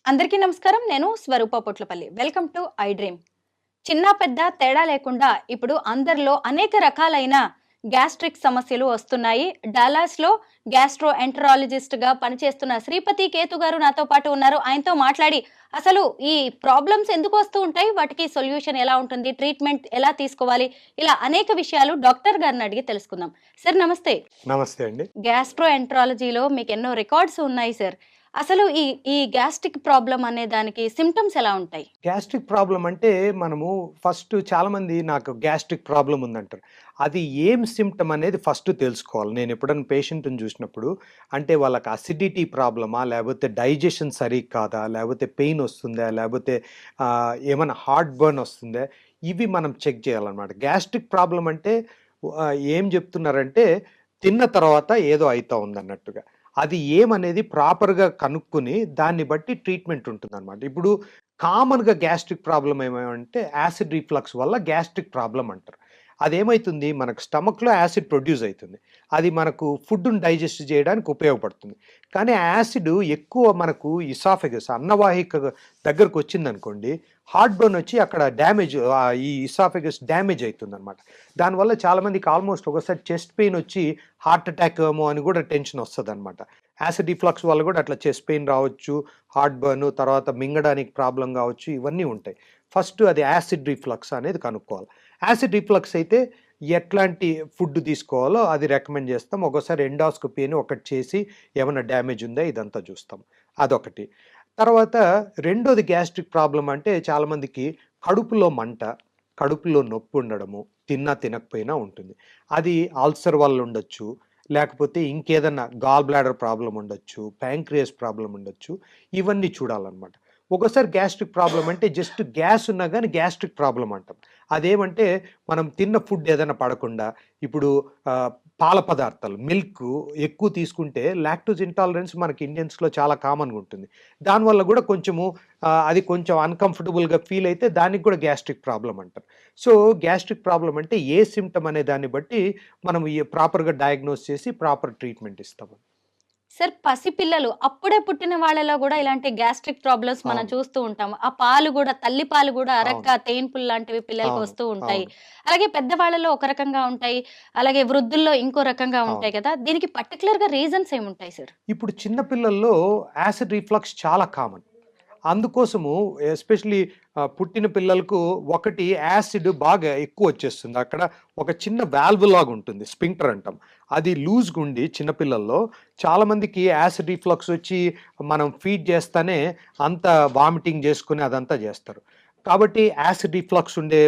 అందరికీ నమస్కారం. నేను Swarupa Potlapalli. Welcome to iDream. చిన్న పెద్ద తేడా లేకుండా ఇప్పుడు అందరిలో అనేక రకాలైన గ్యాస్ట్రిక్ సమస్యలు వస్తున్నాయి. డాలాస్‌లో గ్యాస్ట్రో ఎంటరాలజిస్ట్‌గా పనిచేస్తున్న శ్రీపతి కేతు గారు నాతో పాటు ఉన్నారు. ఆయనతో మాట్లాడి అసలు ఈ ప్రాబ్లమ్స్ ఎందుకు వస్తూ ఉంటాయి? వాటికి సొల్యూషన్ ఎలా ఉంటుంది? ట్రీట్మెంట్ ఎలా తీసుకోవాలి? ఇలా అనేక విషయాలు డాక్టర్ గారిని అడిగి తెలుసుకుందాం. సార్ నమస్తే. నమస్తే అండి. గ్యాస్ట్రో ఎంటరాలజీలో మీకు ఎన్నో రికార్డ్స్ ఉన్నాయి సార్. అసలు ఈ ఈ గ్యాస్ట్రిక్ ప్రాబ్లమ్ అనే దానికి సింప్టమ్స్ ఎలా ఉంటాయి? గ్యాస్ట్రిక్ ప్రాబ్లమ్ అంటే మనము ఫస్ట్ చాలామంది నాకు గ్యాస్ట్రిక్ ప్రాబ్లమ్ ఉందంటారు. అది ఏం సిమ్టమ్ అనేది ఫస్ట్ తెలుసుకోవాలి. నేను ఎప్పుడైనా పేషెంట్‌ని చూసినప్పుడు అంటే వాళ్ళకి అసిడిటీ ప్రాబ్లమా? లేకపోతే డైజెషన్ సరిగ్గా కాదా? లేకపోతే పెయిన్ వస్తుందా? లేకపోతే ఏమన్నా హార్ట్ బర్న్ వస్తుందా? ఇవి మనం చెక్ చేయాలన్నమాట. గ్యాస్ట్రిక్ ప్రాబ్లమ్ అంటే ఏం చెప్తున్నారంటే తిన్న తర్వాత ఏదో అయితా ఉందన్నట్టుగా. అది ఏమనేది ప్రాపర్‌గా కనుక్కొని దాన్ని బట్టి ట్రీట్మెంట్ ఉంటుందన్నమాట. ఇప్పుడు కామన్‌గా గ్యాస్ట్రిక్ ప్రాబ్లమ్ ఏమంటే యాసిడ్ రిఫ్లక్స్ వల్ల గ్యాస్ట్రిక్ ప్రాబ్లమ్ అంటారు. అదేమైతుంది మనకు స్టమక్‌లో యాసిడ్ ప్రొడ్యూస్ అయితుంది. అది మనకు ఫుడ్‌ని డైజెస్ట్ చేయడానికి ఉపయోగపడుతుంది. కానీ ఆ యాసిడ్ ఎక్కువ మనకు ఇసాఫెగస్ అన్నవాహిక దగ్గరకొచ్చిందనుకోండి, హార్ట్ బర్న్ వచ్చి అక్కడ డ్యామేజ్ ఈ ఇసాఫెగస్ డ్యామేజ్ అయితుందన్నమాట. దానివల్ల చాలామందికి ఆల్మోస్ట్ ఒకసారి చెస్ట్ పెయిన్ వచ్చి హార్ట్ అటాక్ ఏమో అని కూడా టెన్షన్ వస్తదన్నమాట. యాసిడ్ రిఫ్లక్స్ వల్ల కూడా అట్లా చెస్ట్ పెయిన్ రావచ్చు, హార్ట్ బర్న్, తర్వాత మింగడానికి ప్రాబ్లమ్ కావచ్చు, ఇవన్నీ ఉంటాయి. ఫస్ట్ అది యాసిడ్ రిఫ్లక్స్ అనేది కనుక్కోవాలి. యాసిడ్ రిఫ్లక్స్ అయితే ఎట్లాంటి ఫుడ్ తీసుకోవాలో అది రికమెండ్ చేస్తాం. ఒక్కోసారి ఎండాస్కోపీ అని ఒకటి చేసి ఏమైనా డ్యామేజ్ ఉందా ఇదంతా చూస్తాం. అదొకటి. తర్వాత రెండోది గ్యాస్ట్రిక్ ప్రాబ్లమ్ అంటే చాలామందికి కడుపులో మంట, కడుపులో నొప్పి ఉండడము, తిన్నా తినకపోయినా ఉంటుంది. అది అల్సర్ వల్ల ఉండొచ్చు, లేకపోతే ఇంకేదన్నా గాల్ బ్లాడర్ ప్రాబ్లమ్ ఉండొచ్చు, ప్యాంక్రియాస్ ప్రాబ్లమ్ ఉండొచ్చు. ఇవన్నీ చూడాలన్నమాట. ఒక్కోసారి గ్యాస్ట్రిక్ ప్రాబ్లమ్ అంటే జస్ట్ గ్యాస్ ఉన్నా గానీ గ్యాస్ట్రిక్ ప్రాబ్లమ్ అంటాం. అదేమంటే మనం తిన్న ఫుడ్ ఏదైనా పడకుండా ఇప్పుడు పాల పదార్థాలు మిల్క్ ఎక్కువ తీసుకుంటే లాక్టోజ్ ఇంటాలరెన్స్ మనకి ఇండియన్స్‌లో చాలా కామన్‌గా ఉంటుంది. దానివల్ల కూడా కొంచెము అది కొంచెం అన్‌కంఫర్టబుల్‌గా ఫీల్ అయితే దానికి కూడా గ్యాస్ట్రిక్ ప్రాబ్లమ్ అంటారు. సో, గ్యాస్ట్రిక్ ప్రాబ్లమ్ అంటే ఏ సిమ్టమ్ అనే దాన్ని బట్టి మనం ప్రాపర్‌గా డయాగ్నోస్ చేసి ప్రాపర్ ట్రీట్మెంట్ ఇస్తాము. సార్ పసిపిల్లలు అప్పుడే పుట్టిన వాళ్ళలో గూడా ఇలాంటి గ్యాస్ట్రిక్ ప్రాబ్లమ్స్ మనం అవును. చూస్తూ ఉంటాము. ఆ పాలు గూడా తల్లి పాలు గూడా అవును. అరక్క, తేన్పులు లాంటివి పిల్లలకి అవును. వస్తూ ఉంటాయి. అవును. అలాగే పెద్దవాళ్ళలో ఒక రకంగా ఉంటాయి. అలాగే వృద్ధుల్లో ఇంకో రకంగా అవును. ఉంటాయి కదా! దీనికి పర్టిక్యులర్‌గా రీజన్స్ ఏముంటాయి సార్? ఇప్పుడు చిన్న పిల్లల్లో యాసిడ్ రిఫ్లక్స్ చాలా కామన్. అందుకోసము ఎస్పెషల్లీ పుట్టిన పిల్లలకు ఒకటి యాసిడ్ బాగా ఎక్కువొచ్చేస్తుంది. అక్కడ ఒక చిన్న వాల్వ్ లాగుంటుంది. స్ఫింక్టర్ అంటాం. అది లూజ్‌గుండి చిన్న పిల్లల్లో చాలామందికి యాసిడ్ రిఫ్లక్స్ వచ్చి మనం ఫీడ్ చేస్తానే అంత వామిటింగ్ చేసుకొని అదంతా చేస్తారు. కాబట్టి యాసిడ్ రిఫ్లక్స్ ఉండే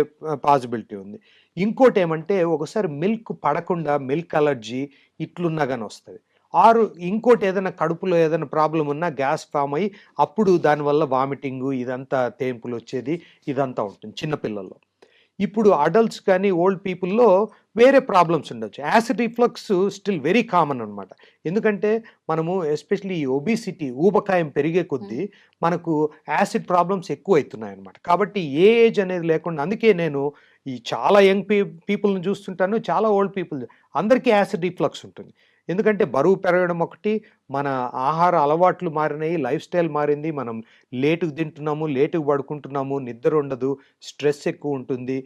పాసిబిలిటీ ఉంది. ఇంకోటేమంటే ఒకసారి మిల్క్ పడకుండా మిల్క్ అలర్జీ ఇట్లున్నా గాని వస్తది. ఆరు ఇంకోటి ఏదైనా కడుపులో ఏదైనా ప్రాబ్లమ్ ఉన్నా గ్యాస్ ఫార్మ్ అయ్యి అప్పుడు దానివల్ల వామిటింగు ఇదంతా తేన్పులొచ్చేది ఇదంతా ఉంటుంది చిన్న పిల్లల్లో. ఇప్పుడు అడల్ట్స్ కానీ ఓల్డ్ పీపుల్‌లో వేరే ప్రాబ్లమ్స్ ఉండొచ్చు. Acid reflux still very common అనమాట. ఎందుకంటే మనము ఎస్పెషల్లీ ఈ ఒబెసిటీ ఊబకాయం పెరిగే హ్మ్. కొద్దీ మనకు యాసిడ్ ప్రాబ్లమ్స్ ఎక్కువైతున్నాయన్నమాట. కాబట్టి ఏ ఏజ్ అనేది లేకుండా అందుకే నేను ఈ చాలా యంగ్ పీపుల్‌ని చూస్తుంటాను. చాలా ఓల్డ్ పీపుల్ అందరికీ యాసిడ్ రిఫ్లక్స్ ఉంటుంది. ఎందుకంటే బరువు పెరగడం ఒకటి, మన ఆహార అలవాట్లు మారినాయి, లైఫ్ స్టైల్ మారింది. మనం లేట్‌గా తింటున్నాము, లేట్‌గా పడుకుంటున్నాము, నిద్ర ఉండదు, స్ట్రెస్ ఎక్కువుంటుంది.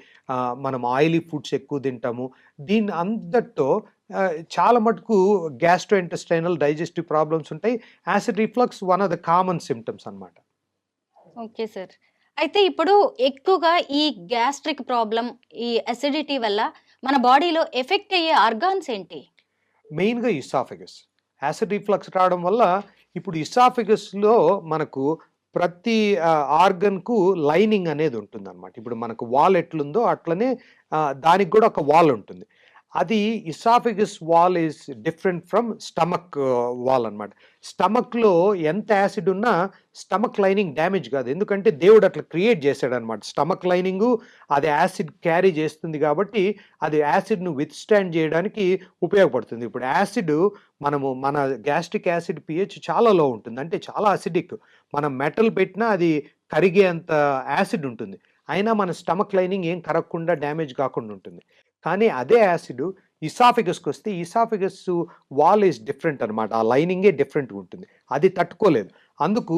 మనం ఆయిలీ ఫుడ్స్ ఎక్కువ తింటాము. దీన్ని అంతటితో చాలా మటుకు గ్యాస్ట్రో ఇంటెస్టైనల్ డైజెస్టివ్ ప్రాబ్లమ్స్ ఉంటాయి. Acid reflux one of the common symptoms అన్నమాట. Okay sir. అయితే ఇప్పుడు ఎక్కువగా ఈ గ్యాస్ట్రిక్ ప్రాబ్లమ్, ఈ అసిడిటీ వల్ల మన బాడీలో ఎఫెక్ట్ అయ్యే ఆర్గాన్స్ ఏంటి? మెయిన్‌గా ఇసాఫెగస్. యాసిడ్ రిఫ్లక్స్ రావడం వల్ల ఇప్పుడు ఇసాఫెగస్‌లో మనకు ప్రతి ఆర్గన్‌కు లైనింగ్ అనేది ఉంటుందన్నమాట. ఇప్పుడు మనకు వాల్ ఎట్లుందో అట్లనే దానికి గూడా ఒక వాల్ ఉంటుంది. అది oesophagus wall is different from stomach wall అన్నమాట. స్టమక్‌లో ఎంత యాసిడ్ ఉన్నా స్టమక్ లైనింగ్ డ్యామేజ్ కాదు. ఎందుకంటే దేవుడు అట్లా క్రియేట్ చేసాడన్నమాట. స్టమక్ లైనింగు అది యాసిడ్ క్యారీ చేస్తుంది కాబట్టి అది యాసిడ్‌ను విత్‌స్టాండ్ చేయడానికి ఉపయోగపడుతుంది. ఇప్పుడు యాసిడ్ మన గ్యాస్ట్రిక్ యాసిడ్ పీహెచ్ చాలా లో ఉంటుంది. అంటే చాలా అసిడిక్. మనం మెటల్ పెట్టినా అది కరిగేంత యాసిడ్ ఉంటుంది. అయినా మన స్టమక్ లైనింగ్ ఏం కరగకుండా డ్యామేజ్ కాకుండా ఉంటుంది. కానీ అదే యాసిడ్ ఇసాఫిగస్కి వస్తే ఇసాఫిగస్ వాల్ ఈస్ డిఫరెంట్ అనమాట, ఆ లైనింగే డిఫరెంట్గా ఉంటుంది, అది తట్టుకోలేదు. అందుకు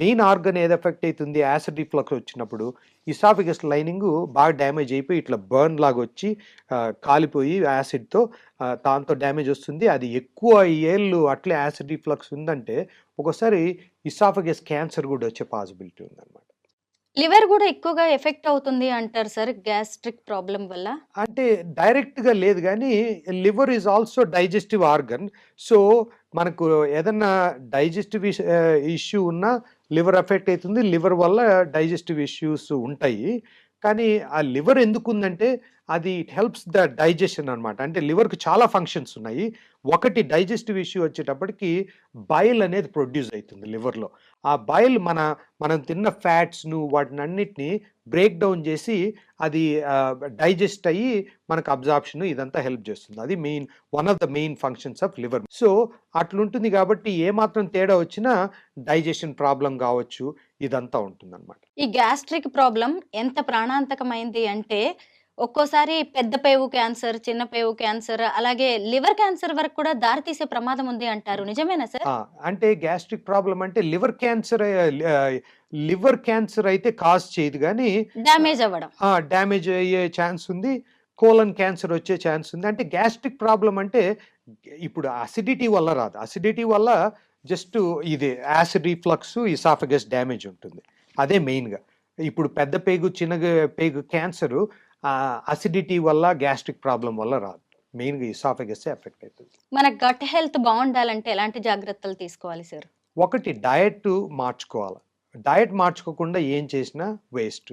మెయిన్ ఆర్గన్ ఏది ఎఫెక్ట్ అవుతుంది, యాసిడ్ రిఫ్లక్స్ వచ్చినప్పుడు ఇసాఫిగస్ లైనింగ్ బాగా డ్యామేజ్ అయిపోయి ఇట్లా బర్న్ లాగా వచ్చి కాలిపోయి యాసిడ్తో దాంతో డ్యామేజ్ వస్తుంది. అది ఎక్కువ ఏళ్ళు అట్లే యాసిడ్ రిఫ్లక్స్ ఉందంటే ఒకసారి ఇసాఫిగస్ క్యాన్సర్ కూడా వచ్చే పాసిబిలిటీ ఉందన్నమాట. లివర్ కూడా ఎక్కువగా ఎఫెక్ట్ అవుతుంది అంటారు సార్ గ్యాస్ట్రిక్ ప్రాబ్లం వల్ల? అంటే డైరెక్ట్‌గా లేదు గానీ, liver is also digestive organ. So, మనకు ఏదన్నా డైజెస్టివ్ ఇష్యూ ఉన్నా లివర్ ఎఫెక్ట్ అయితుంది. లివర్ వల్ల డైజెస్టివ్ ఇష్యూస్ ఉంటాయి. కానీ ఆ లివర్ ఎందుకుందంటే అది ఇట్ హెల్ప్స్ ద డైజెషన్ అనమాట. అంటే లివర్‌కి చాలా ఫంక్షన్స్ ఉన్నాయి. ఒకటి డైజెస్టివ్ ఇష్యూ వచ్చేటప్పటికి బైల్ అనేది ప్రొడ్యూస్ అయితుంది లివర్‌లో. ఆ బైల్ మనం తిన్న ఫ్యాట్స్‌ను వాటినన్నిటిని బ్రేక్ డౌన్ చేసి అది డైజెస్ట్ అయ్యి మనకు అబ్జార్ప్షన్ ఇదంతా హెల్ప్ చేస్తుంది. అది one of the main functions of liver. So, అట్లుంటుంది కాబట్టి ఏమాత్రం తేడా వచ్చినా డైజెషన్ ప్రాబ్లమ్ కావచ్చు, ఇదంతా ఉంటుందన్నమాట. ఈ గ్యాస్ట్రిక్ ప్రాబ్లం ఎంత ప్రాణాంతకమైంది అంటే ఒక్కోసారి పెద్ద పేగు క్యాన్సర్, చిన్న పేగు క్యాన్సర్, అలాగే లివర్ క్యాన్సర్ వరకు కూడా దారితీసే ప్రమాదం ఉంది అంటారు. నిజమేనా సార్? అంటే గ్యాస్ట్రిక్ ప్రాబ్లమ్ అంటే లివర్ క్యాన్సర్ అయితే కాజ్ చేయదు గానీ డ్యామేజ్ అవ్వడం. డ్యామేజ్ అయ్యే ఛాన్స్ ఉంది. కోలన్ క్యాన్సర్ వచ్చే ఛాన్స్ ఉంది. అంటే గ్యాస్ట్రిక్ ప్రాబ్లమ్ అంటే ఇప్పుడు అసిడిటీ వల్ల రాదు. అసిడిటీ వల్ల జస్ట్ ఇది యాసిడ్ రిఫ్లక్స్, ఇసాఫగస్ డ్యామేజ్ ఉంటుంది. అదే మెయిన్‌గా. ఇప్పుడు పెద్ద పేగు, చిన్న పేగు క్యాన్సరు అసిడిటీ వల్ల, గ్యాస్ట్రిక్ ప్రాబ్లమ్ వల్ల రాదు. మెయిన్‌గా ఇసాఫగస్సే ఎఫెక్ట్ అవుతుంది. మన గట్ హెల్త్ బావుండాలంటే ఎలాంటి జాగ్రత్తలు తీసుకోవాలి సార్? ఒకటి డయట్ మార్చుకోవాలి. డయట్ మార్చుకోకుండా ఏం చేసినా వేస్ట్.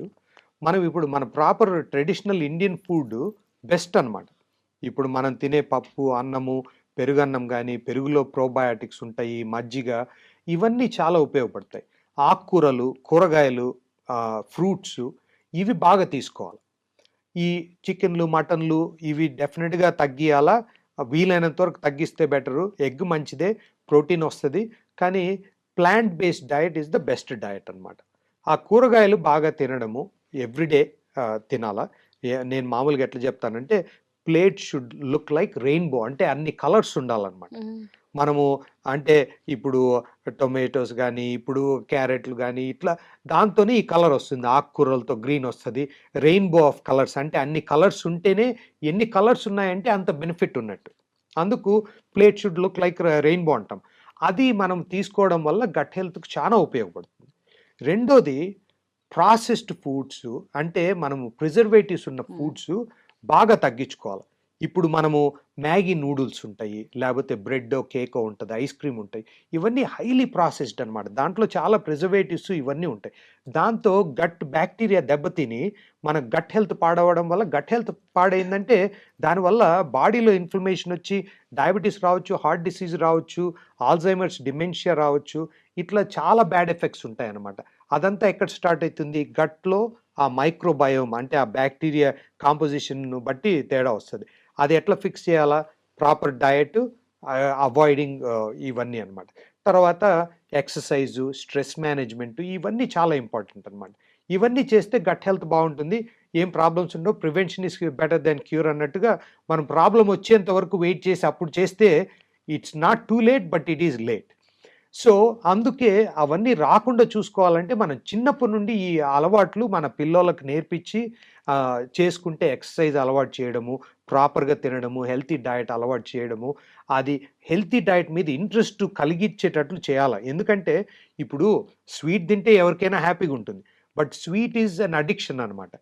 మనం ఇప్పుడు మన proper traditional Indian food best అనమాట. ఇప్పుడు మనం తినే పప్పు, అన్నము, పెరుగన్నం కానీ, పెరుగులో ప్రోబయాటిక్స్ ఉంటాయి, మజ్జిగ, ఇవన్నీ చాలా ఉపయోగపడతాయి. ఆకుకూరలు, కూరగాయలు, ఫ్రూట్స్, ఇవి బాగా తీసుకోవాలి. ఈ చికెన్లు, మటన్లు ఇవి డెఫినెట్గా తగ్గియాలా. వీలైనంత వరకు తగ్గిస్తే బెటరు. ఎగ్ మంచిదే, ప్రోటీన్ వస్తుంది. కానీ plant based diet is the best diet అనమాట. ఆ కూరగాయలు బాగా తినడము ఎవ్రీడే తినాలా. నేను మామూలుగా ఎట్లా చెప్తానంటే plate should look like rainbow, అంటే అన్ని కలర్స్ ఉండాలన్నమాట. మనము అంటే ఇప్పుడు టొమాటోస్ కానీ, ఇప్పుడు క్యారెట్లు కానీ, ఇట్లా దాంతోనే ఈ కలర్ వస్తుంది. ఆకుకూరలతో గ్రీన్ వస్తుంది. రెయిన్బో ఆఫ్ కలర్స్, అంటే అన్ని కలర్స్ ఉంటేనే, ఎన్ని కలర్స్ ఉన్నాయంటే అంత బెనిఫిట్ ఉన్నట్టు. అందుకు plate should look like rainbow అంటాం. అది మనం తీసుకోవడం వల్ల గట్ హెల్త్‌కి చాలా ఉపయోగపడుతుంది. రెండోది ప్రాసెస్డ్ ఫుడ్స్, అంటే మనము ప్రిజర్వేటివ్స్ ఉన్న ఫుడ్స్ బాగా తగ్గించుకోవాలి. ఇప్పుడు మనము మ్యాగీ నూడిల్స్ ఉంటాయి, లేకపోతే బ్రెడ్, కేకో ఉంటుంది, ఐస్ క్రీమ్ ఉంటాయి. ఇవన్నీ హైలీ ప్రాసెస్డ్ అనమాట. దాంట్లో చాలా ప్రిజర్వేటివ్స్ ఇవన్నీ ఉంటాయి. దాంతో గట్ బ్యాక్టీరియా దెబ్బతిని మన గట్ హెల్త్ పాడవడం వల్ల, గట్ హెల్త్ పాడైందంటే దానివల్ల బాడీలో ఇన్ఫ్లమేషన్ వచ్చి డయాబెటీస్ రావచ్చు, హార్ట్ డిసీజ్ రావచ్చు, ఆల్జైమర్స్, డిమెన్షియా రావచ్చు. ఇట్లా చాలా బ్యాడ్ ఎఫెక్ట్స్ ఉంటాయి అన్నమాట. అదంతా ఎక్కడ స్టార్ట్ అవుతుంది? గట్లో ఆ మైక్రోబయోమ్, అంటే ఆ బ్యాక్టీరియా కాంపోజిషన్ను బట్టి తేడా వస్తుంది. అది ఎట్లా ఫిక్స్ చేయాలా? ప్రాపర్ డయట్, అవాయిడింగ్ ఇవన్నీ అనమాట. తర్వాత ఎక్సర్సైజు, స్ట్రెస్ మేనేజ్మెంట్, ఇవన్నీ చాలా ఇంపార్టెంట్ అనమాట. ఇవన్నీ చేస్తే గట్ హెల్త్ బాగుంటుంది. ఏం ప్రాబ్లమ్స్ ఉండవు. Prevention is better than cure అన్నట్టుగా, మనం ప్రాబ్లం వచ్చేంత వరకు వెయిట్ చేసి అప్పుడు చేస్తే it's not too late, but it is late. So, అందుకే అవన్నీ రాకుండా చూసుకోవాలంటే మనం చిన్నప్పటి నుండి ఈ అలవాట్లు మన పిల్లోళ్ళకి నేర్పించి చేసుకుంటే, ఎక్సర్సైజ్ అలవాటు చేయడము, ప్రాపర్‌గా తినడము, హెల్తీ డయట్ అలవాటు చేయడము, అది హెల్తీ డయట్ మీద ఇంట్రెస్ట్ కలిగించేటట్లు చేయాల. ఎందుకంటే ఇప్పుడు స్వీట్ తింటే ఎవరికైనా హ్యాపీగా ఉంటుంది. But sweet is an addiction అనమాట.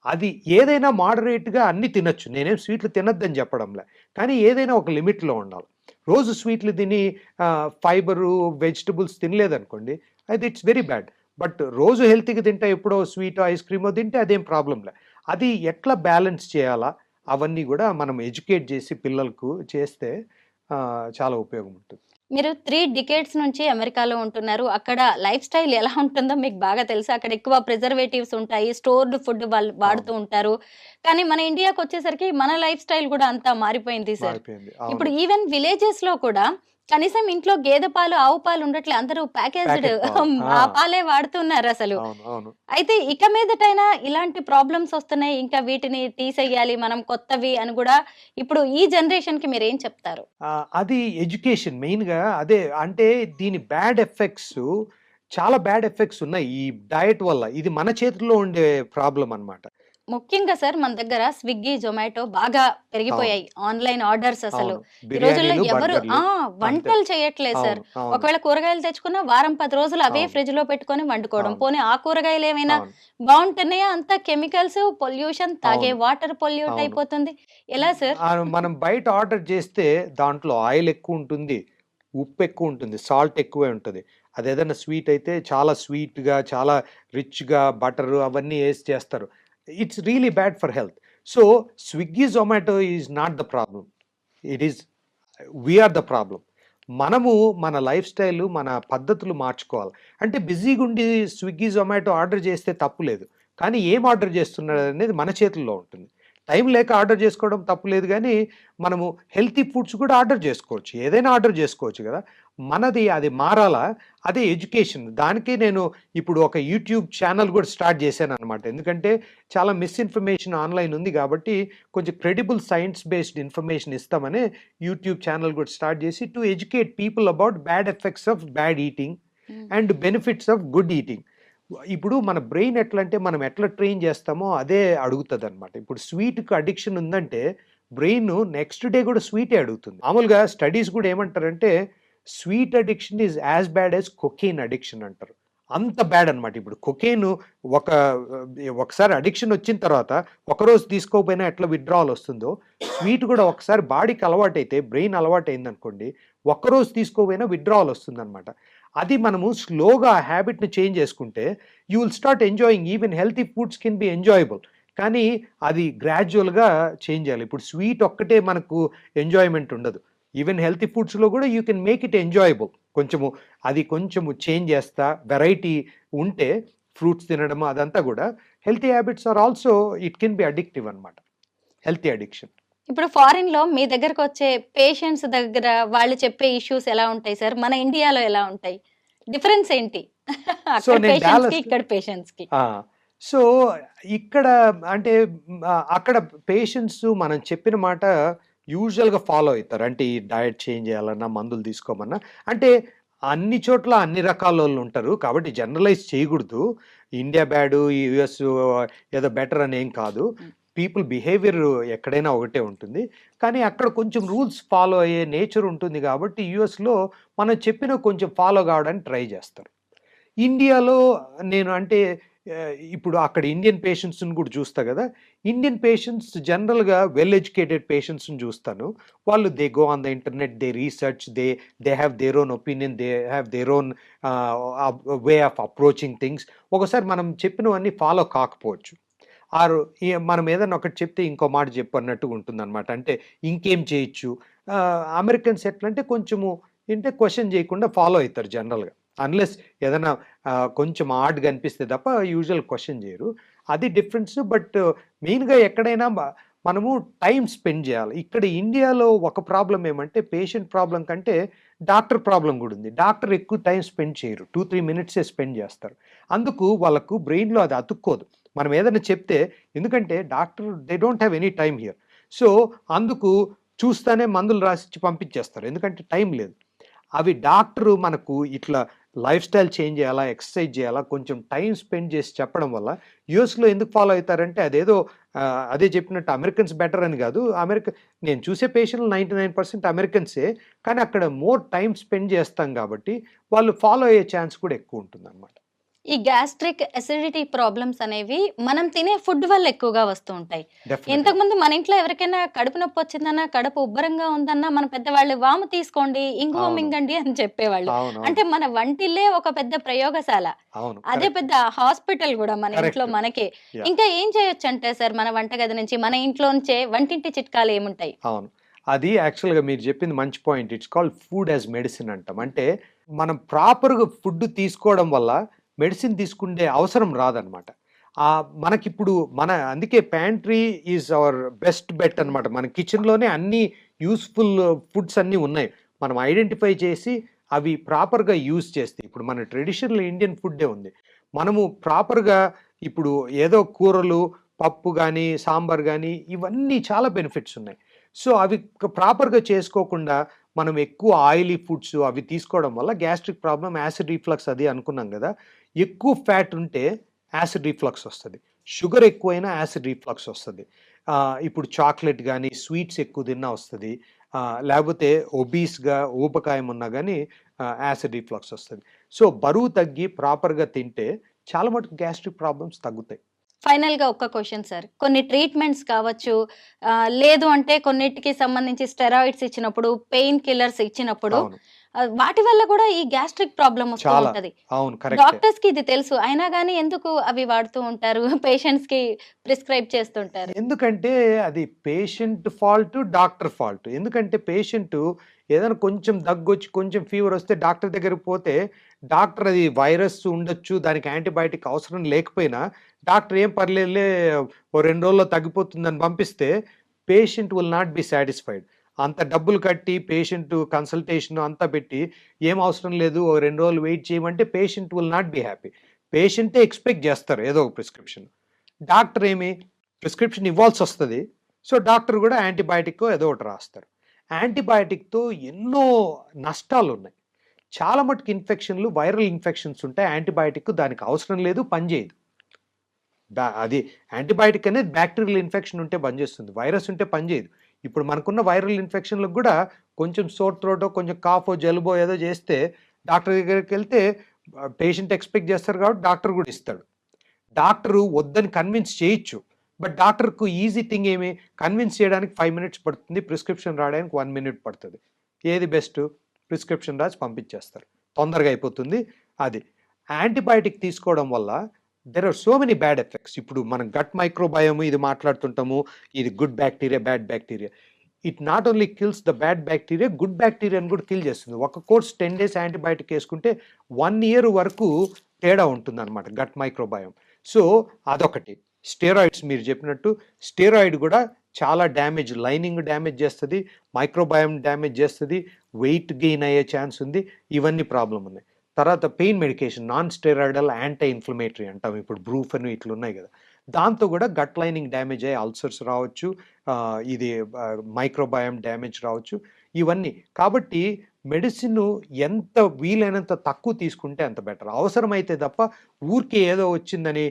అది ఏదైనా మోడరేట్‌గా అన్నీ తినొచ్చు. నేనేం స్వీట్లు తినొద్దని చెప్పడంలే. కానీ ఏదైనా ఒక లిమిట్‌లో ఉండాలి. రోజు స్వీట్లు తిని ఫైబరు, వెజిటబుల్స్ తినలేదనుకోండి, అయితే ఇట్స్ వెరీ బ్యాడ్. బట్ రోజు హెల్తీగా తింటే ఎప్పుడో స్వీటో, ఐస్ క్రీమో తింటే అదేం ప్రాబ్లంలే. అది ఎట్లా బ్యాలెన్స్ చేయాలా, అవన్నీ కూడా మనం ఎడ్యుకేట్ చేసి పిల్లలకు చేస్తే చాలా ఉపయోగం ఉంటుంది. మీరు 3 డికేడ్స్ నుంచి అమెరికాలో ఉంటున్నారు. అక్కడ లైఫ్ స్టైల్ ఎలా ఉంటుందో మీకు బాగా తెలుసు. అక్కడ ఎక్కువ ప్రిజర్వేటివ్స్ ఉంటాయి. స్టోర్డ్ ఫుడ్ వాళ్ళు వాడుతూ ఉంటారు. కానీ మన ఇండియాకొచ్చేసరికి మన లైఫ్ స్టైల్ కూడా అంతా మారిపోయింది సార్. మారిపోయింది. ఇప్పుడు అవును. ఈవెన్ విలేజెస్‌లో కూడా కనీసం ఇంట్లో గేదె పాలు, ఆవు పాలు ఉండట్లే. అందరూ ప్యాకేజ్డ్ ప్యాకెట్ పాలు. ఆ పాలే వాడుతున్నారు అసలు. అవును. అవును. అయితే ఇక మీదటైనా ఇలాంటి ప్రాబ్లమ్స్ వస్తున్నాయి. ఇంకా వీటిని తీసేయాలి మనం కొత్తవి అని గూడా ఇప్పుడు ఈ జనరేషన్‌కి మీరేం చెప్తారు? అది ఎడ్యుకేషన్ మెయిన్‌గా అదే. అంటే దీని బ్యాడ్ ఎఫెక్ట్స్ చాలా బ్యాడ్ ఎఫెక్ట్స్ ఉన్నాయి ఈ డయట్ వల్ల. ఇది మన చేతుల్లో ఉండే ప్రాబ్లమ్ అన్నమాట. ముఖ్యంగా సార్ మన దగ్గర స్విగ్గీ, జొమాటో బాగా అవును. పెరిగిపోయాయి. ఆన్‌లైన్ ఆర్డర్స్ అసలు. అవును. ఈ రోజుల్లో బిర్యానీలు, ఎవరు బర్గర్‌లు అంతే. వంటలు చేయట్లేదు సార్. అవును. అవును. ఒకవేళ కూరగాయలు తెచ్చుకున్నా వారం 10 రోజులు అవే అవును. ఫ్రిడ్జ్‌లో పెట్టుకొని వండుకోవడం. అవును. పోనీ ఆ కూరగాయలు ఏమైనా అవును. బావుంటున్నాయా? అంతా కెమికల్స్, పొల్యూషన్, తాగే అవును. వాటర్ పొల్యూట్ అవును. అయిపోతుంది. ఎలా సార్? మనం బయట ఆర్డర్ చేస్తే దాంట్లో ఆయిల్ ఎక్కువుంటుంది, ఉప్పు ఎక్కువుంటుంది, సాల్ట్ ఎక్కువే ఉంటది. అదేదైనా స్వీట్ అయితే చాలా స్వీట్‌గా, చాలా రిచ్‌గా బటరు అవన్నీ ఏసి చేస్తారు. It's really bad for health. So, Swiggy, Zomato is not the problem. It is we are the problem. మనము మన లైఫ్ స్టైల్, మన పద్ధతులు మార్చుకోవాలి. అంటే బిజీగుండి స్విగ్గీ, జొమాటో ఆర్డర్ చేస్తే తప్పు లేదు. కానీ ఏం ఆర్డర్ చేస్తున్నాడనేది మన చేతుల్లో ఉంటుంది. టైం లేక ఆర్డర్ చేసుకోవడం తప్పు లేదు గానీ, మనము హెల్తీ ఫుడ్స్ కూడా ఆర్డర్ చేసుకోవచ్చు. ఏదైనా ఆర్డర్ చేసుకోవచ్చు గదా! మనది అది మారాలా? అదే ఎడ్యుకేషన్. దానికి నేను ఇప్పుడు ఒక యూట్యూబ్ ఛానెల్ గూడా స్టార్ట్ చేశాననమాట. ఎందుకంటే చాలా మిస్‌ఇన్ఫర్మేషన్ ఆన్‌లైన్ ఉంది గాబట్టి, కొంచెం క్రెడిబుల్ సైన్స్ బేస్డ్ ఇన్ఫర్మేషన్ ఇస్తామని యూట్యూబ్ ఛానెల్ గూడా స్టార్ట్ చేసి to educate people about bad effects of bad eating hmm. And benefits of good eating. ఇప్పుడు మన బ్రెయిన్ ఎట్లంటే మనం ఎట్లా ట్రైన్ చేస్తామో అదే అడుగుతదనమాట. ఇప్పుడు స్వీట్‌కి అడిక్షన్ ఉందంటే బ్రెయిన్ నెక్స్ట్ డే కూడా స్వీటే అడుగుతుంది. మామూలుగా స్టడీస్ కూడా ఏమంటారంటే sweet addiction is as bad as cocaine addiction అంటారు. అంత బ్యాడ్ అనమాట. ఇప్పుడు కొకైన్ ఒక ఒకసారి అడిక్షన్ వచ్చిన తర్వాత ఒకరోజు తీసుకోకపోయినా ఎట్లా విత్‌డ్రావల్ వస్తుందో, స్వీట్ కూడా ఒకసారి బాడీకి అలవాటైతే బ్రెయిన్ అలవాటయిందనుకోండి, ఒక్కరోజు తీసుకోకపోయినా విత్‌డ్రావల్ వస్తుందనమాట. అది మనము స్లోగా ఆ హ్యాబిట్‌ని చేంజ్ చేసుకుంటే you will start enjoying even healthy foods can be enjoyable. కానీ అది గ్రాడ్యుయల్‌గా చేంజ్ చేయాలి. ఇప్పుడు స్వీట్ ఒక్కటే మనకు ఎంజాయ్‌మెంట్ ఉండదు. ఈవెన్ హెల్తీ ఫుడ్స్‌లో కూడా you can make it enjoyable. కొంచెము అది కొంచెము చేంజ్ చేస్తా వెరైటీ ఉంటే ఫ్రూట్స్ తినడము అదంతా కూడా healthy habits are also it can be addictive అనమాట. Healthy addiction. ఇప్పుడు ఫారిన్‌లో మీ దగ్గరకొచ్చే పేషెంట్స్ దగ్గర వాళ్ళు చెప్పే ఇష్యూస్ ఎలా ఉంటాయి సార్? మన ఇండియాలో ఎలా ఉంటాయి? డిఫరెన్స్ ఏంటి? సో అక్కడ నేను పేషెంట్స్‌కి, డాలస్ ఇక్కడ పేషెంట్స్‌కి. ఆ! సో, ఇక్కడ అంటే అక్కడ పేషెంట్స్ మనం చెప్పిన మాట యూజువల్‌గా ఫాలో అయితారు. అంటే ఈ డయట్ చేంజ్ చేయాలన్నా, మందులు తీసుకోమన్నా. అంటే అన్ని చోట్ల అన్ని రకాలోళ్ళుంటారు. కాబట్టి జనరలైజ్ చేయకూడదు. ఇండియా బ్యాడు, యూఎస్ ఏదో బెటర్ అని ఏం కాదు. హ్మ్. పీపుల్ బిహేవియర్ ఎక్కడైనా ఒకటే ఉంటుంది. కానీ అక్కడ కొంచెం రూల్స్ ఫాలో అయ్యే నేచర్ ఉంటుంది కాబట్టి యూఎస్‌లో మనం చెప్పినవి కొంచెం ఫాలో కావడానికి ట్రై చేస్తారు. ఇండియాలో నేను అంటే ఇప్పుడు అక్కడ ఇండియన్ పేషెంట్స్‌ని కూడా చూస్తా గదా! ఇండియన్ పేషెంట్స్ జనరల్‌గా వెల్ ఎడ్యుకేటెడ్ పేషెంట్స్‌ని చూస్తాను. వాళ్ళు they go on the internet, they research, they have their own opinion, they have their own way of approaching things. ఒకసారి మనం చెప్పినవన్నీ ఫాలో కాకపోవచ్చు. ఆరు మనం ఏదన్నా ఒకటి చెప్తే ఇంకో మాట చెప్పు అన్నట్టుగా ఉంటుందన్నమాట. అంటే ఇంకేం చేయొచ్చు? అమెరికన్స్ ఎట్లంటే కొంచెము ఏంటే క్వెషన్ చేయకుండా ఫాలో అయితారు జనరల్‌గా. అన్‌లెస్ ఏదన్నా కొంచెం ఆడ్‌గా అనిపిస్తే తప్ప యూజువల్ క్వెషన్ చేయరు. అది డిఫరెన్స్. బట్ మెయిన్‌గా ఎక్కడైనా మనము టైమ్ స్పెండ్ చేయాలి. ఇక్కడ ఇండియాలో ఒక ప్రాబ్లమ్ ఏమంటే పేషెంట్ ప్రాబ్లమ్ కంటే డాక్టర్ ప్రాబ్లమ్ కూడా ఉంది. డాక్టర్ ఎక్కువ టైమ్ స్పెండ్ చేయరు. 2, 3 మినిట్సే స్పెండ్ చేస్తారు. అందుకు వాళ్ళకు బ్రెయిన్‌లో అది అతుక్కోదు. మనం ఏదైనా చెప్తే ఎందుకంటే doctor they don't have any time here. So, అందుకు చూస్తానే మందులు రాసిచ్చి పంపించేస్తారు. ఎందుకంటే టైం లేదు. అవి డాక్టరు మనకు ఇట్లా లైఫ్ స్టైల్ చేంజ్ చేయాలా, ఎక్సర్సైజ్ చేయాలా, కొంచెం టైమ్ స్పెండ్ చేసి చెప్పడం వల్ల యూఎస్‌లో ఎందుకు ఫాలో అయితారంటే అదేదో అదే చెప్పినట్టు అమెరికన్స్ బెటర్ అని కాదు. నేను చూసే పేషెంట్లు 99% అమెరికన్సే. కానీ అక్కడ మోర్ టైమ్ స్పెండ్ చేస్తాం కాబట్టి వాళ్ళు ఫాలో అయ్యే ఛాన్స్ కూడా ఎక్కువ ఉంటుందన్నమాట. ఈ గ్యాస్ట్రిక్, అసిడిటీ ప్రాబ్లమ్స్ అనేవి మనం తినే ఫుడ్ వల్ల ఎక్కువగా వస్తూ ఉంటాయి. డెఫినెట్‌గా. ఇంతకుముందు మన ఇంట్లో ఎవరికైనా కడుపు నొప్పి వచ్చిందన్నా, కడుపు ఉబ్బరంగా ఉందన్నా మన పెద్దవాళ్ళు వాము తీసుకోండి, ఇంగువ అవును. మింగండి అని చెప్పేవాళ్ళు. అవునవును. అంటే మన వంటిల్లే ఒక పెద్ద ప్రయోగశాల. అవును. అదే కరెక్ట్. పెద్ద హాస్పిటల్ గూడా మన ఇంట్లో కరెక్ట్. మనకే. యాహ్! ఇంకా ఏం చేయొచ్చంటే సార్ మన వంటగది నుంచి, మన ఇంట్లోంచే వంటింటి చిట్కాలు ఏముంటాయి? అవును. అది యాక్చువల్‌గా మీరు చెప్పింది మంచి point. It's called food as medicine అంటాం. అంటే మనం ప్రాపర్‌గా ఫుడ్ తీసుకోవడం వల్ల మెడిసిన్ తీసుకునే అవసరం రాదనమాట. మనకిప్పుడు అందుకే pantry is our best bet అనమాట. మన కిచెన్‌లోనే అన్ని యూజ్‌ఫుల్ ఫుడ్స్ అన్నీ ఉన్నాయి. మనం ఐడెంటిఫై చేసి అవి ప్రాపర్గా యూజ్ చేస్తే, ఇప్పుడు మన ట్రెడిషనల్ ఇండియన్ ఫుడ్డే ఉంది, మనము ప్రాపర్గా ఇప్పుడు ఏదో కూరలు పప్పు కానీ సాంబార్ కానీ ఇవన్నీ చాలా బెనిఫిట్స్ ఉన్నాయి. సో అవి ప్రాపర్గా చేసుకోకుండా మనం ఎక్కువ ఆయిలీ ఫుడ్స్ అవి తీసుకోవడం వల్ల గ్యాస్ట్రిక్ ప్రాబ్లం, యాసిడ్ రిఫ్లక్స్ అది అనుకున్నాం కదా. ఎక్కువ ఫ్యాట్ ఉంటే యాసిడ్ రిఫ్లక్స్ వస్తుంది, షుగర్ ఎక్కువైనా యాసిడ్ రిఫ్లక్స్ వస్తుంది. ఇప్పుడు చాక్లెట్ కానీ స్వీట్స్ ఎక్కువ తిన్నా వస్తుంది, లేకపోతే ఒబీస్గా ఊబకాయం ఉన్నా కానీ యాసిడ్ రిఫ్లక్స్ వస్తుంది. సో బరువు తగ్గి ప్రాపర్గా తింటే చాలా మటుకు గ్యాస్ట్రిక్ ప్రాబ్లమ్స్ తగ్గుతాయి. ఫైనల్ గా ఒక్క క్వశ్చన్ సార్, కొన్ని ట్రీట్మెంట్స్ కావచ్చు, లేదు అంటే కొన్నిటికి సంబంధించి స్టెరాయిడ్స్ ఇచ్చినప్పుడు, పెయిన్ కిల్లర్స్ ఇచ్చినప్పుడు అవును, వాటి వల్ల కూడా ఈ గ్యాస్ట్రిక్ ప్రాబ్లం వస్తూ చాలా ఉంటది. అవును, కరెక్ట్. డాక్టర్స్ కి ఇది తెలుసు, అయినా కానీ ఎందుకు అవి వాడుతూ ఉంటారు, పేషెంట్స్ కి ప్రిస్క్రైబ్ చేస్తుంటారు? ఎందుకంటే అది పేషెంట్ ఫాల్ట్, డాక్టర్ ఫాల్ట్. ఎందుకంటే పేషెంట్ ఏదైనా కొంచెం దగ్గొచ్చి కొంచెం ఫీవర్ వస్తే డాక్టర్ దగ్గరికి పోతే డాక్టర్ అది వైరస్ ఉండొచ్చు, దానికి యాంటీబయాటిక్ అవసరం లేకపోయినా డాక్టర్ ఏం పర్లేదులే ఓ 2 రోజుల్లో తగ్గిపోతుందని పంపిస్తే patient will not be satisfied. అంత డబ్బులు కట్టి పేషెంట్ కన్సల్టేషన్ అంతా పెట్టి ఏం అవసరం లేదు ఓ 2 రోజులు వెయిట్ చేయమంటే patient will not be happy. పేషెంటే ఎక్స్పెక్ట్ చేస్తారు ఏదో ఒక ప్రిస్క్రిప్షన్, డాక్టర్ ఏమి ప్రిస్క్రిప్షన్ ఇవ్వాల్సి వస్తుంది. సో డాక్టర్ కూడా యాంటీబయాటిక్ ఏదో ఒకటి రాస్తారు. యాంటీబయాటిక్తో ఎన్నో నష్టాలు ఉన్నాయి. చాలా మటుకు ఇన్ఫెక్షన్లు, వైరల్ ఇన్ఫెక్షన్స్ ఉంటాయి, యాంటీబయాటిక్ దానికి అవసరం లేదు, పనిచేయదు. అది యాంటీబయాటిక్ అనేది బ్యాక్టీరియల్ ఇన్ఫెక్షన్ ఉంటే పనిచేస్తుంది, వైరస్ ఉంటే పనిచేయదు. ఇప్పుడు మనకున్న వైరల్ ఇన్ఫెక్షన్లకు కూడా కొంచెం సోర్ త్రోటో కొంచెం కాఫో జలుబో ఏదో చేస్తే డాక్టర్ దగ్గరికి వెళ్తే పేషెంట్ ఎక్స్పెక్ట్ చేస్తారు కాబట్టి డాక్టర్ కూడా ఇస్తాడు. డాక్టరు వద్దని కన్విన్స్ చేయొచ్చు, బట్ డాక్టర్కు ఈజీ థింగ్ ఏమి, కన్విన్స్ చేయడానికి 5 minutes పడుతుంది, ప్రిస్క్రిప్షన్ రాయడానికి 1 minute పడుతుంది. ఏది బెస్ట్? ప్రిస్క్రిప్షన్ రాసి పంపించేస్తారు, తొందరగా అయిపోతుంది. అది యాంటీబయాటిక్ తీసుకోవడం వల్ల there are so many bad effects. ఇప్పుడు మనం గట్ మైక్రోబయోమ్ ఇది మాట్లాడుతుంటాము, ఇది good bacteria bad bacteria. It not only kills the bad bacteria, good బ్యాక్టీరియాని కూడా కిల్ చేస్తుంది. ఒక కోర్స్ 10 days యాంటీబయాటిక్ వేసుకుంటే 1 year వరకు తేడా ఉంటుంది అనమాట గట్ మైక్రోబయోమ్. సో అదొకటి. స్టెరాయిడ్స్ మీరు చెప్పినట్టు స్టెరాయిడ్ కూడా చాలా డ్యామేజ్, లైనింగ్ డ్యామేజ్ చేస్తుంది, మైక్రోబయోమ్ డ్యామేజ్ చేస్తుంది, వెయిట్ గెయిన్ అయ్యే ఛాన్స్ ఉంది, ఇవన్నీ ప్రాబ్లం ఉన్నాయి. తర్వాత pain medication, non steroidal anti inflammatory అంటాం, ఇప్పుడు బ్రూఫెన్ ఇట్లా ఉన్నాయి కదా, దాంతో కూడా గట్ లైనింగ్ డ్యామేజ్ అయ్యి అల్సర్స్ రావచ్చు, ఇది మైక్రోబయోమ్ డ్యామేజ్ రావచ్చు, ఇవన్నీ. కాబట్టి మెడిసిన్ ఎంత వీలైనంత తక్కువ తీసుకుంటే అంత బెటర్. అవసరమైతే తప్ప ఊరికే ఏదో వచ్చిందని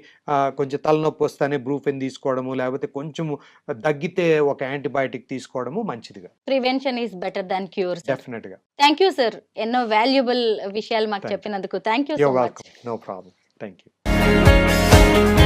కొంచెం తలనొప్పి వస్తానే బ్రూఫెన్ తీసుకోవడము, లేకపోతే కొంచెం దగ్గితే ఒక యాంటీబయాటిక్ తీసుకోవడము మంచిదిగా. Prevention is better than cure. Definite గా. థ్యాంక్ యూ సార్, ఎన్నో వాల్యుబుల్ విషయాలు మాకు చెప్పినందుకు. Thank you so much. No problem. Thank you.